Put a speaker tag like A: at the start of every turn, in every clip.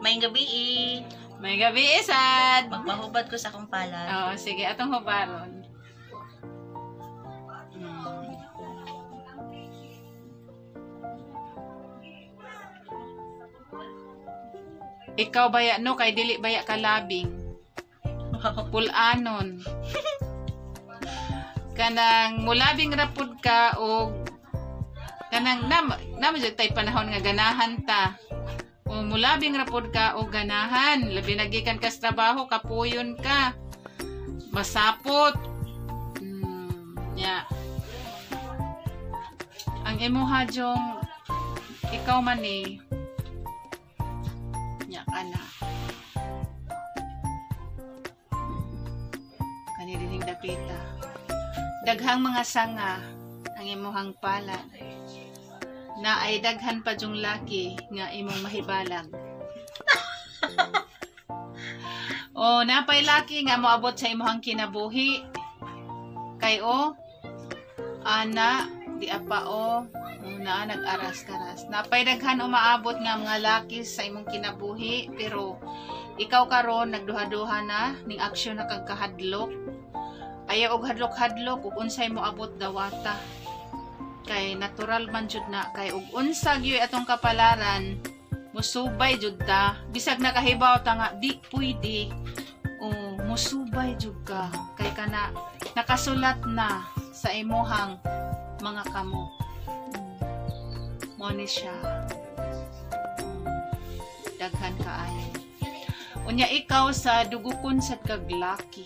A: May gabi
B: May gabi isad.
A: Magpahubad ko sa akong palad.
B: Oo, sige, atong hubaron. Ikaw baya no kay dili baya ka labing. Pulanon. Kanang mulabing rapud ka o kanang naman jud tay panahon nga ganahan ta. O mulabing rapod ka o ganahan, labi nagikan ka sa trabaho, kapuyon ka, masapot. Yeah. Ang imuha jong ikaw man eh. Nya kana. Kaniring dapita. Daghang mga sanga ang imuhang palad. Na ay daghan pa jung laki nga imong mahibalag. O napay laki nga moabot sa imong kinabuhi. Kay ana di apa na nag-aras-karas. Napay daghan umaabot nga mga laki sa imong kinabuhi pero ikaw karon nagduha-duha na ning aksyon na kag kahadlok. Ayaw og hadlok-hadlok ug unsay moabot dawata. Kay natural man jud na kay ug unsa gyud atong kapalaran musubay jud ta bisag nakahibaw ta nga di pwede o musubay jud ka kay kana nakasulat na sa imuhang mga kamot. Mo ni siya daghan kaayo unya ikaw sa dugukon sad kag laki.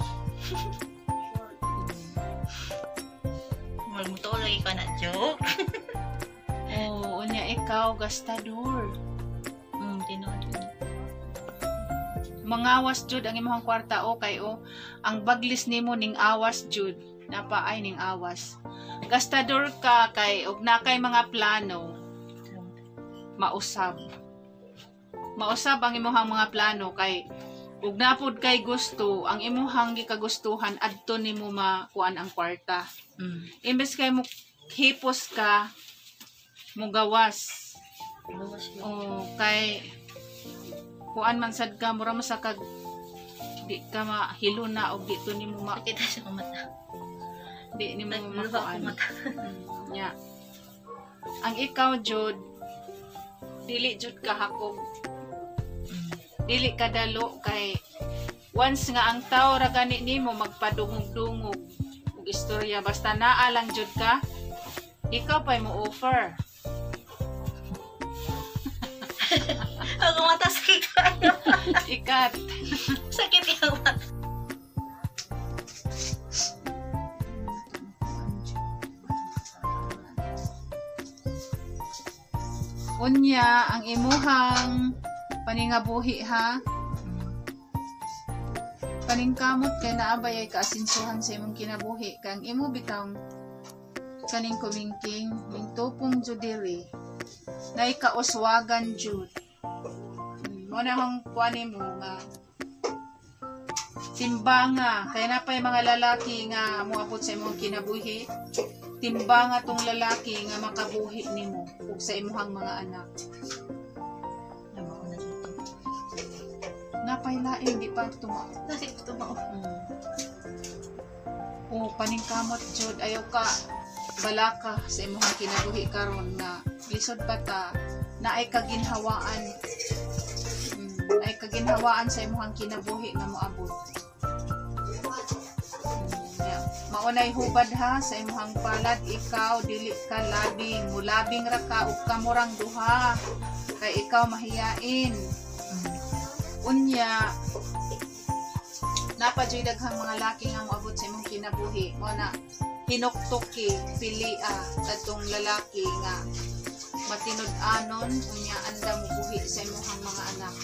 A: Magmuto lagi ka na joke.
B: Unya ikaw gastador.
A: Tinood.
B: Mangawas jud ang imong kwarta kay ang baglis nimo ning awas jud. Napaay ning awas. Gastador ka kay ug nakay mga plano. Mausab. Mausab ang imong mga plano kay ug napud kay gusto ang imong gikagustuhan adto nimo makuan ang kwarta. Imbes kay mo hipos ka mo gawas. Kay kuan man sad ka mura masakag di ka mahilo na og di to nimo
A: kita sa mata.
B: Di nimo makuan. Nya. Ang ikaw jud dili jud ka hakog. Dili ka dalo kay once nga ang tao ra gani nimo magpadungog-dungog og istorya basta naa lang jud ka ikaw pay mo offer.
A: Ako mata sakit kayo.
B: Ikat.
A: Sakit yung mata.
B: Unya ang imuhang paningabuhi ha. Paningkamot kay naabay ay kaasinsuhan sa imong kinabuhi kang imo bitang kaning kumingking ning tupong judiri na ikauswagan jud. Mo na hang kuanin mo nga timbanga kay napay mga lalaki nga moabot sa imong kinabuhi. Timbanga tong lalaki nga makabuhi nimo ug sa imong mga anak. Napay laing di pa tumao.
A: Kasi tumao.
B: Paningkamot jud ayaw ka balaka sa imong kinabuhi karon na lisod pa ta naay kaginhawaan. Naay kaginhawaan sa imong kinabuhi nga moabot. Maunay hubad ha sa imong palad ikaw dili ka labing mulabing ra ka ug kamurang duha kay ikaw mahiyain. Unya napadyoy daghang mga laki nga moabot sa imong kinabuhi mo na hinuktoki pilia kadtong lalaki nga matinud-anon unya anda mo buhi sa imong mga anak.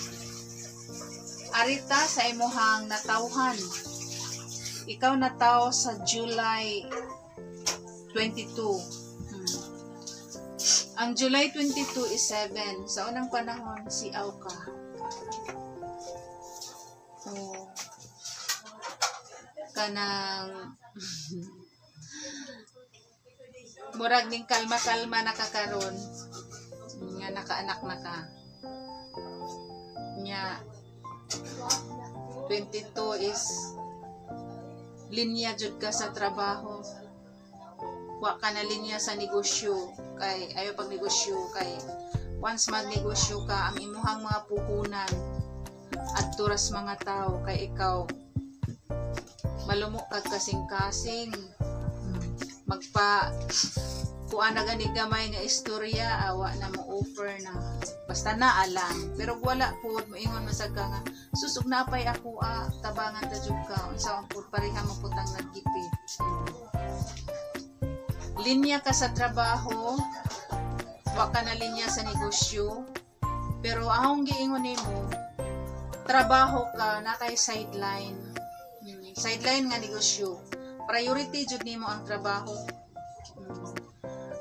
B: Arita sa imong natawhan. Ikaw nataw sa July 22. Ang July 22 is 7. Sa unang panahon si Auka. Kanang murag ning kalma-kalma nakakaron nga nakaanak na ka nya Unya 22 is linya jud ka sa trabaho. Wa ka na linya sa negosyo kay ayo pag negosyo kay once magnegosyo ka ang imuhang mga puhunan at turas mga tao kay ikaw malumok kag kasing-kasing magpa kuan na gani gamay nga istorya awa na mo offer na basta naa lang pero wala pud moingon masag ka nga susug napay ako tabangan ta jud ka unsa ang pud pareha mo putang naggipit. Linya ka sa trabaho wa ka na linya sa negosyo pero ahong giingon nimo trabaho ka na kay sideline nga negosyo priority jud nimo ang trabaho.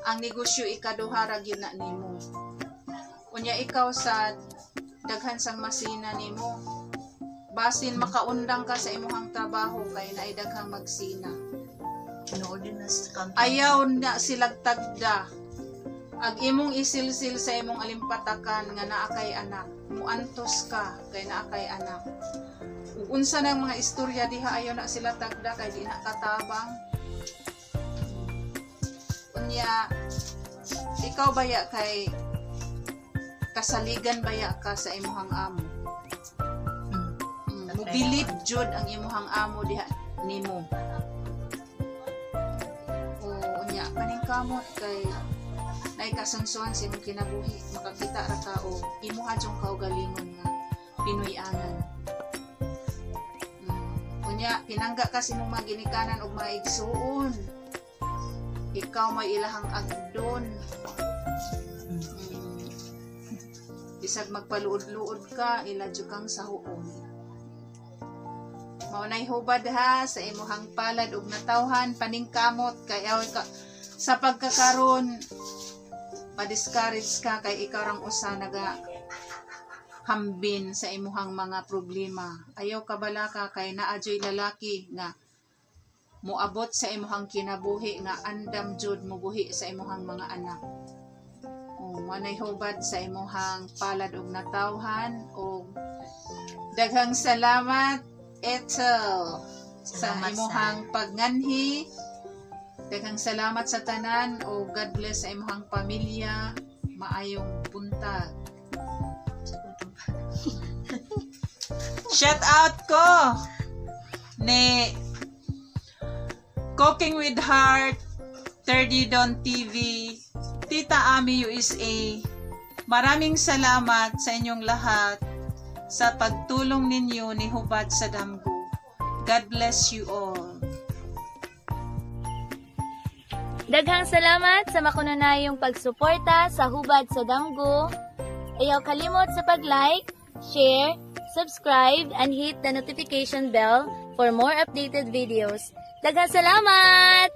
B: Ang negosyo ikaduha ra gyud na nimo. Unya ikaw sa daghan sang masina nimo. Basin makaundang ka sa imong trabaho kay naay daghang magsina.
A: Tinuod din na sa kanto.
B: Ayaw na silag tagda. Ag imong isilsil sa imong alimpatakan nga naa kay anak. Muantos ka kay naa kay anak. Unsa na mga istorya diha ayaw na sila tagda kay di na katabang. Unya ikaw baya kay kasaligan baya ka sa imuhang amo. Mobilid jud ang imuhang amo diha nimo. O unya kaning kamot kay nay kasunsuan sa imong kinabuhi makakita ra ka o imuha jung kaugalingon nga Pinoy-anan. Unya pinangga ka sa imong mga ginikanan og mga igsuon. Ikaw may ilahang agdon. Bisag magpaluod-luod ka, iladyo kang sahuon. Maunay hubad ha sa imuhang palad ug natawhan paningkamot kay ka sa pagkakaron pa-discourage ka kay ikaw rang usa naga hambin sa imuhang mga problema. Ayaw ka bala ka kay naadyoy lalaki nga moabot sa imuhang kinabuhi nga andam jud mo buhi sa imuhang mga anak. Manay hubad sa imuhang palad og natawhan og daghang salamat Ethel sa imuhang pagnganhi. Daghang salamat sa tanan o God bless sa imuhang pamilya. Maayong buntag. Shout out ko ni Cooking with Heart, 30 Don TV, Tita Ami USA. Maraming salamat sa inyong lahat sa pagtulong ninyo ni Hubad sa Damgo. God bless you all.
C: Daghang salamat sa makunanayong pagsuporta sa Hubad sa Damgo. Ayaw kalimot sa pag-like, share, subscribe, and hit the notification bell for more updated videos. Daghang salamat!